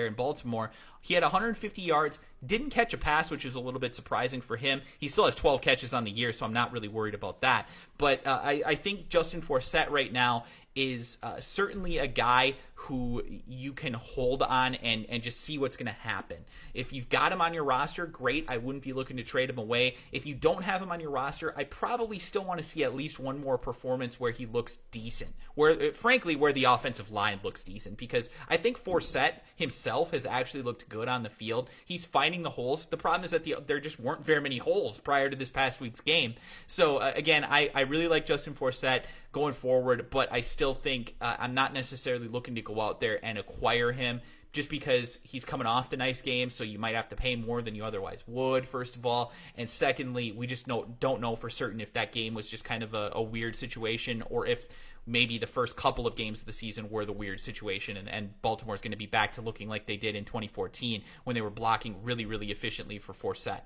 in Baltimore. He had 150 yards, didn't catch a pass, which is a little bit surprising for him. He still has 12 catches on the year, so I'm not really worried about that. But I think Justin Forsett right now is certainly a guy who you can hold on and just see what's going to happen. If you've got him on your roster, great. I wouldn't be looking to trade him away. If you don't have him on your roster, I probably still want to see at least one more performance where he looks decent, where frankly where the offensive line looks decent, because I think Forsett himself has actually looked good on the field. He's finding the holes. The problem is that there just weren't very many holes prior to this past week's game. So again, I really like Justin Forsett going forward, but I still think I'm not necessarily looking to go out there and acquire him just because he's coming off the nice game, so you might have to pay more than you otherwise would, first of all. And secondly, we just don't know for certain if that game was just kind of a weird situation, or if maybe the first couple of games of the season were the weird situation, and Baltimore's going to be back to looking like they did in 2014 when they were blocking really, really efficiently for Forsett.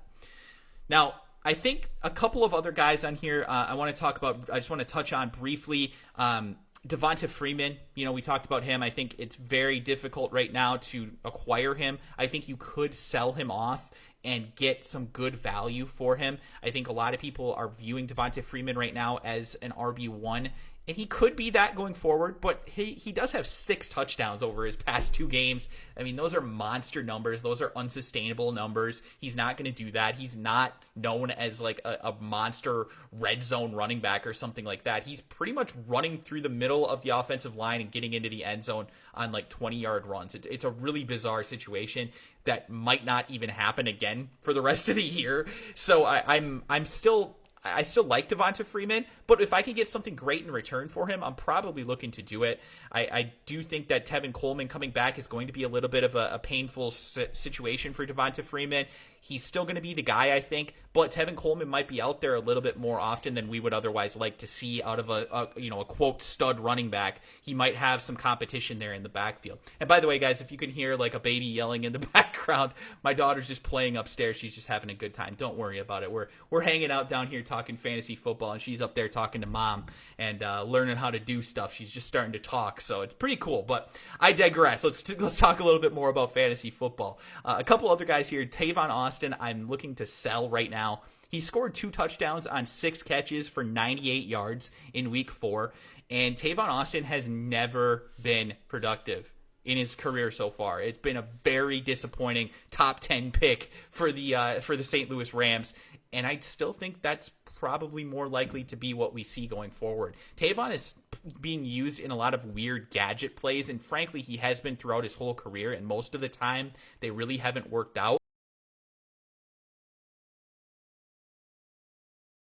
Now, I think a couple of other guys on here I want to talk about. I just want to touch on briefly. Devonta Freeman, we talked about him. I think it's very difficult right now to acquire him. I think you could sell him off and get some good value for him. I think a lot of people are viewing Devonta Freeman right now as an RB1, and he could be that going forward, but he does have 6 touchdowns over his past 2 games. I mean, those are monster numbers. Those are unsustainable numbers. He's not going to do that. He's not known as like a monster red zone running back or something like that. He's pretty much running through the middle of the offensive line and getting into the end zone on like 20-yard runs. It's a really bizarre situation that might not even happen again for the rest of the year. So I still like Devonta Freeman, but if I can get something great in return for him, I'm probably looking to do it. I do think that Tevin Coleman coming back is going to be a little bit of a painful situation for Devonta Freeman. He's still going to be the guy, I think, but Tevin Coleman might be out there a little bit more often than we would otherwise like to see out of a quote stud running back. He might have some competition there in the backfield. And by the way, guys, if you can hear like a baby yelling in the background, my daughter's just playing upstairs. She's just having a good time. Don't worry about it. We're hanging out down here talking fantasy football, and she's up there talking to mom and learning how to do stuff. She's just starting to talk, so it's pretty cool. But I digress. Let's talk a little bit more about fantasy football. A couple other guys here. Tavon Austin, I'm looking to sell right now. He scored 2 touchdowns on 6 catches for 98 yards in week 4, and Tavon Austin has never been productive in his career so far. It's been a very disappointing top 10 pick for the St. Louis Rams, and I still think that's probably more likely to be what we see going forward. Tavon is being used in a lot of weird gadget plays, and frankly, he has been throughout his whole career, and most of the time, they really haven't worked out.